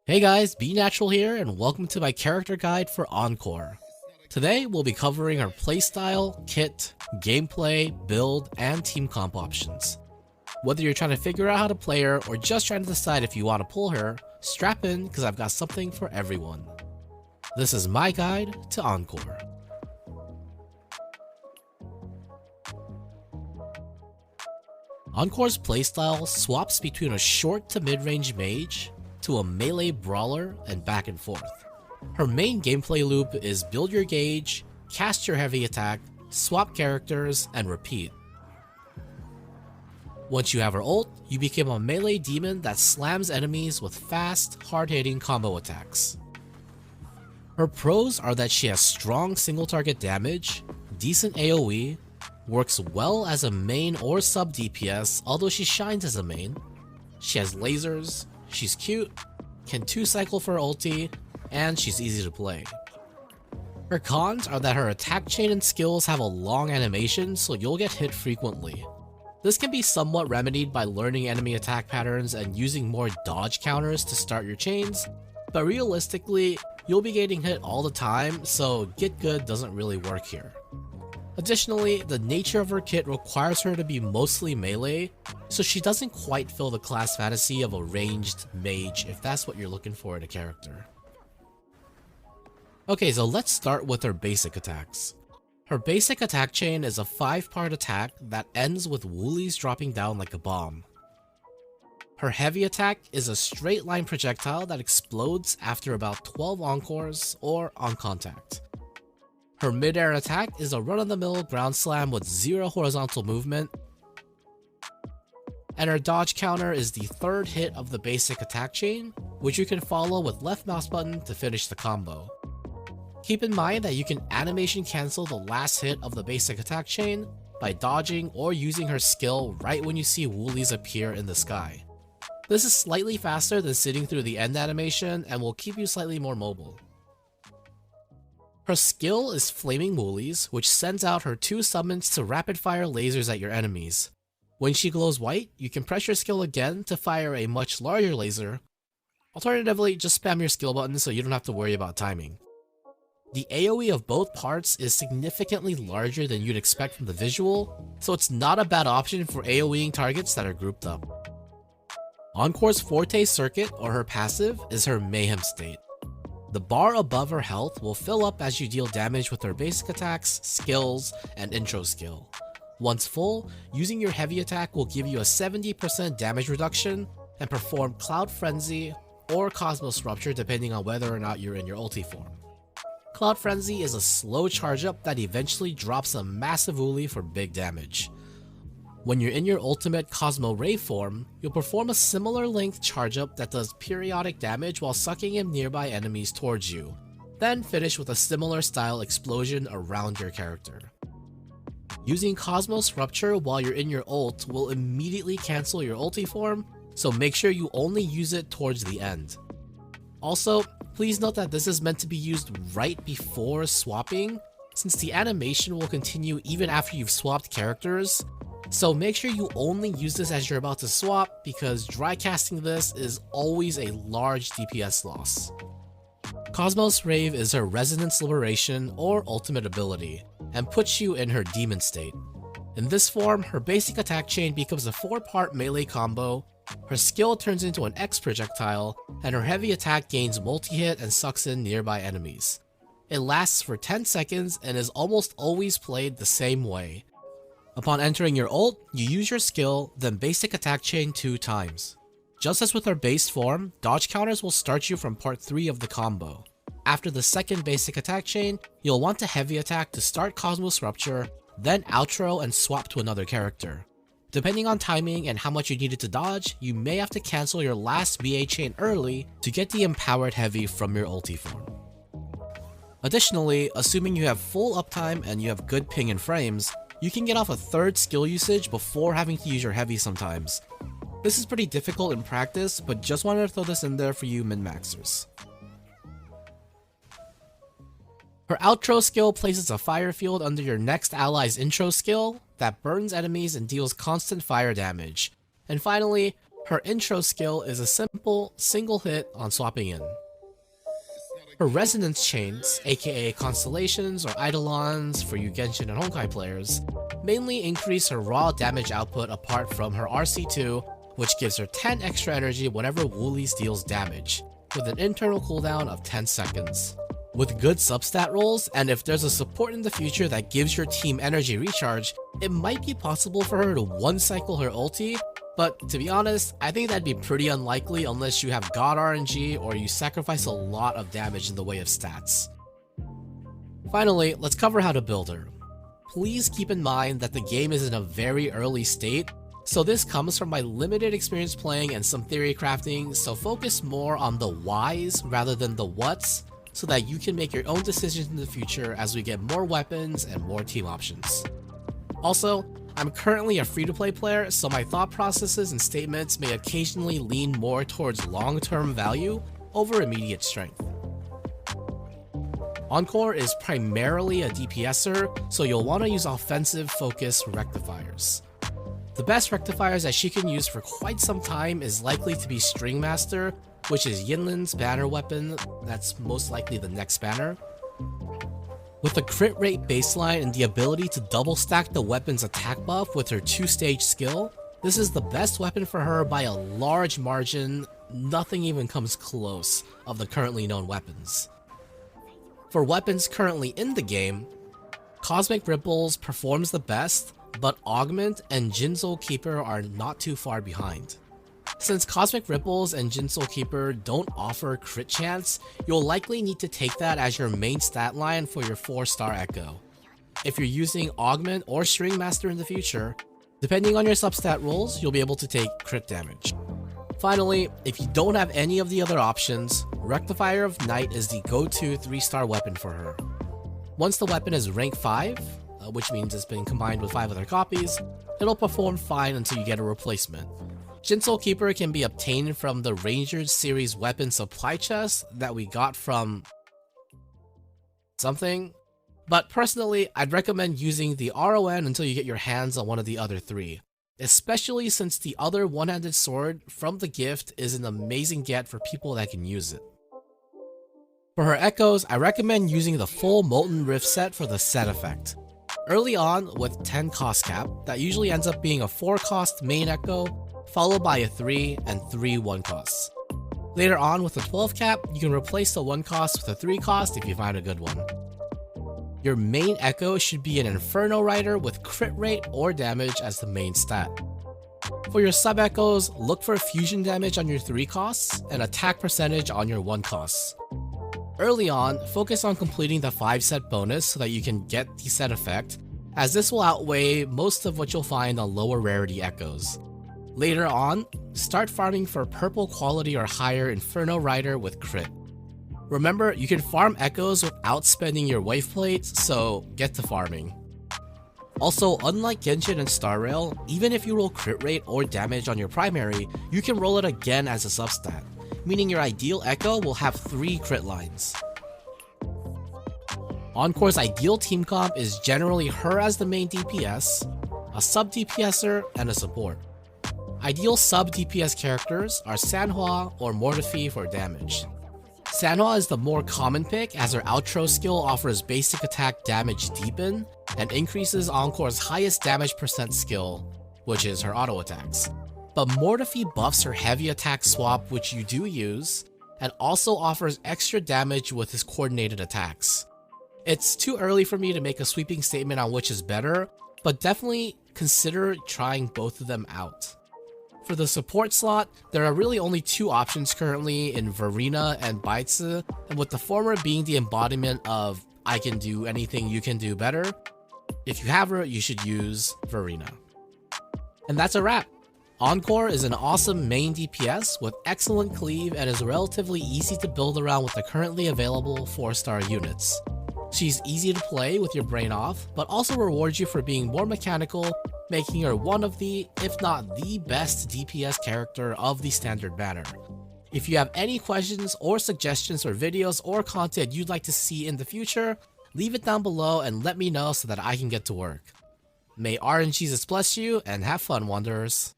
Hey guys, Be Natural here and welcome to my character guide for Encore. Today we'll be covering her playstyle, kit, gameplay, build, and team comp options. Whether you're trying to figure out how to play her or just trying to decide if you want to pull her, strap in because I've got something for everyone. This is my guide to Encore. Encore's playstyle swaps between a short to mid-range mage to a melee brawler and back and forth. Her main gameplay loop is build your gauge, cast your heavy attack, swap characters, and repeat. Once you have her ult, you become a melee demon that slams enemies with fast, hard-hitting combo attacks. Her pros are that she has strong single target damage, decent AoE, works well as a main or sub DPS although she shines as a main, she has lasers, she's cute, can 2-cycle for her ulti, and she's easy to play. Her cons are that her attack chain and skills have a long animation, so you'll get hit frequently. This can be somewhat remedied by learning enemy attack patterns and using more dodge counters to start your chains, but realistically, you'll be getting hit all the time, so get good doesn't really work here. Additionally, the nature of her kit requires her to be mostly melee, so she doesn't quite fill the class fantasy of a ranged mage if that's what you're looking for in a character. Okay, so let's start with her basic attacks. Her basic attack chain is a 5-part attack that ends with woolies dropping down like a bomb. Her heavy attack is a straight line projectile that explodes after about 12 encores or on contact. Her mid-air attack is a run-of-the-mill ground slam with 0 horizontal movement, and her dodge counter is the 3rd hit of the basic attack chain, which you can follow with left mouse button to finish the combo. Keep in mind that you can animation cancel the last hit of the basic attack chain by dodging or using her skill right when you see woolies appear in the sky. This is slightly faster than sitting through the end animation and will keep you slightly more mobile. Her skill is Flaming Woolies, which sends out her 2 summons to rapid-fire lasers at your enemies. When she glows white, you can press your skill again to fire a much larger laser. Alternatively, just spam your skill button so you don't have to worry about timing. The AoE of both parts is significantly larger than you'd expect from the visual, so it's not a bad option for AoEing targets that are grouped up. Encore's Forte Circuit, or her passive, is her Mayhem state. The bar above her health will fill up as you deal damage with her basic attacks, skills, and intro skill. Once full, using your heavy attack will give you a 70% damage reduction and perform Cloud Frenzy or Cosmos Rupture depending on whether or not you're in your ulti form. Cloud Frenzy is a slow charge up that eventually drops a massive woolly for big damage. When you're in your ultimate Cosmo Ray form, you'll perform a similar length charge up that does periodic damage while sucking in nearby enemies towards you, then finish with a similar style explosion around your character. Using Cosmos Rupture while you're in your ult will immediately cancel your ulti form, so make sure you only use it towards the end. Also, please note that this is meant to be used right before swapping, since the animation will continue even after you've swapped characters, so make sure you only use this as you're about to swap because dry casting this is always a large DPS loss. Cosmos Rave is her Resonance Liberation or ultimate ability, and puts you in her demon state. In this form, her basic attack chain becomes a 4-part melee combo, her skill turns into an X projectile, and her heavy attack gains multi-hit and sucks in nearby enemies. It lasts for 10 seconds and is almost always played the same way. Upon entering your ult, you use your skill, then basic attack chain 2 times. Just as with her base form, dodge counters will start you from part 3 of the combo. After the second basic attack chain, you'll want to heavy attack to start Cosmos Rupture, then outro and swap to another character. Depending on timing and how much you needed to dodge, you may have to cancel your last BA chain early to get the empowered heavy from your ulti form. Additionally, assuming you have full uptime and you have good ping and frames, you can get off a 3rd skill usage before having to use your heavy sometimes. This is pretty difficult in practice, but just wanted to throw this in there for you min-maxers. Her outro skill places a fire field under your next ally's intro skill that burns enemies and deals constant fire damage. And finally, Her intro skill is a simple single hit on swapping in. Her resonance chains, aka constellations or eidolons for you Genshin and Honkai players, mainly increase her raw damage output apart from her RC2, which gives her 10 extra energy whenever Woolies deals damage, with an internal cooldown of 10 seconds. With good substat rolls, and if there's a support in the future that gives your team energy recharge, it might be possible for her to one-cycle her ulti, but to be honest, I think that'd be pretty unlikely unless you have God RNG or you sacrifice a lot of damage in the way of stats. Finally, let's cover how to build her. Please keep in mind that the game is in a very early state, so this comes from my limited experience playing and some theory crafting, so focus more on the whys rather than the whats, so that you can make your own decisions in the future as we get more weapons and more team options. Also, I'm currently a free-to-play player, so my thought processes and statements may occasionally lean more towards long-term value over immediate strength. Encore is primarily a DPSer, so you'll want to use offensive-focused rectifiers. The best rectifiers that she can use for quite some time is likely to be String Master, which is Yinlin's banner weapon. That's most likely the next banner. With a crit rate baseline and the ability to double stack the weapon's attack buff with her 2-stage skill, this is the best weapon for her by a large margin. Nothing even comes close of the currently known weapons. For weapons currently in the game, Cosmic Ripples performs the best, but Augment and Jinsoul Keeper are not too far behind. Since Cosmic Ripples and Jinsoul Keeper don't offer crit chance, you'll likely need to take that as your main stat line for your 4-star Echo. If you're using Augment or String Master in the future, depending on your substat rolls, you'll be able to take crit damage. Finally, if you don't have any of the other options, Rectifier of Night is the go-to 3-star weapon for her. Once the weapon is rank 5, which means it's been combined with 5 other copies, it'll perform fine until you get a replacement. Jinsoul Keeper can be obtained from the Rangers series weapon supply chest that we got from something, but personally I'd recommend using the RON until you get your hands on one of the other 3, especially since the other one-handed sword from the gift is an amazing get for people that can use it. For her echoes, I recommend using the full Molten Rift set for the set effect. Early on, with 10 cost cap, that usually ends up being a 4 cost main echo, followed by a 3 and 3 1 costs. Later on with a 12 cap, you can replace the 1 cost with a 3 cost if you find a good one. Your main echo should be an Inferno Rider with crit rate or damage as the main stat. For your sub echoes, look for fusion damage on your 3 costs and attack percentage on your 1 costs. Early on, focus on completing the 5 set bonus so that you can get the set effect, as this will outweigh most of what you'll find on lower rarity echoes. Later on, start farming for purple quality or higher Inferno Rider with crit. Remember, you can farm echoes without spending your wave plates, so get to farming. Also, unlike Genshin and Star Rail, even if you roll crit rate or damage on your primary, you can roll it again as a substat, meaning your ideal echo will have 3 crit lines. Encore's ideal team comp is generally her as the main DPS, a sub DPSer, and a support. Ideal sub DPS characters are Sanhua or Mortefi for damage. Sanhua is the more common pick as her outro skill offers basic attack damage deepen and increases Encore's highest damage percent skill, which is her auto attacks. But Mortefi buffs her heavy attack swap, which you do use, and also offers extra damage with his coordinated attacks. It's too early for me to make a sweeping statement on which is better, but definitely consider trying both of them out. For the support slot, there are really only 2 options currently in Verena and Baitsu, and with the former being the embodiment of I can do anything you can do better, if you have her, you should use Verena. And that's a wrap! Encore is an awesome main DPS with excellent cleave and is relatively easy to build around with the currently available 4-star units. She's easy to play with your brain off, but also rewards you for being more mechanical, making her one of the, if not the best DPS character of the standard banner. If you have any questions or suggestions for videos or content you'd like to see in the future, leave it down below and let me know so that I can get to work. May RNGesus bless you and have fun, Wanderers.